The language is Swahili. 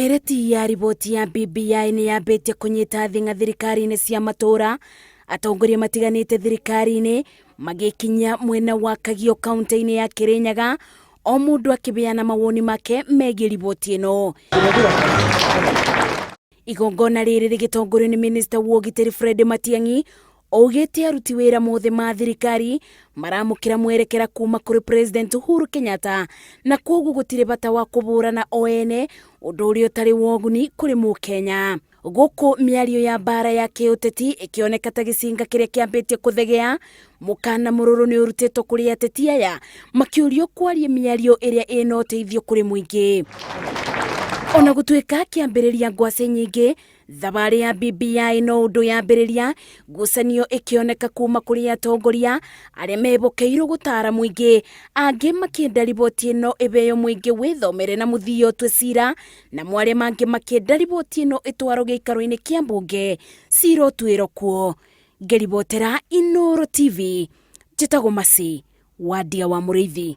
Ndereti ya riboti ya BBI ni yambĩtie kũnyita thing'a thirikari-inĩ cia matura. Atongoria matiganĩte thirikari-inĩ magĩkinya mwena wa Kagio kaunti-inĩ ya Kirinyaga, o mũndũ akĩbeana mawoni make megiĩ riboti ĩno. Igongona rĩrĩ rĩgĩtongorio nĩ Minista wa ũgitĩri Fred Matiang'i, oigĩte aruti wĩra mothe ma thirikari maramũkĩra mwerekera kuma kũrĩ President Uhuru Kenyatta, na kwoguo gũtirĩ bata wa kũbũrana o ene, ũndũ ũrĩa ũtarĩ woguni kũrĩ Mũkenya. Gũkũ mĩario ya mbara ya kĩũteti ĩkĩoneka ta gĩcinga kĩrĩa kĩambĩtie kũthegea, mũkana mũrũrũ nĩ ũrutĩtwo kũrĩ ateti aya makĩũrio kwaria mĩario ĩrĩa ĩna ũteithio kũrĩ mũingĩ. Ona gũtuĩka kĩambĩrĩria ngwacĩ nyingĩ, thabarĩ ya BBI no ũndũ yambĩrĩria, ngucanio ĩkĩoneka kuma kũrĩ atongoria arĩa mebokeirwo gũtara mũingĩ, angĩ makĩenda riboti ĩno ĩbeo mũingĩ wĩthomere na mũthia ũtue cira, na arĩa mangĩ makĩenda riboti ĩno ĩtwarwo gĩikaro-inĩ kĩa mbunge cira ũtuĩrwo kuo. Ngĩribotera Inooro TV, njĩtagwo Masi wa Ndia wa Mũrĩithi.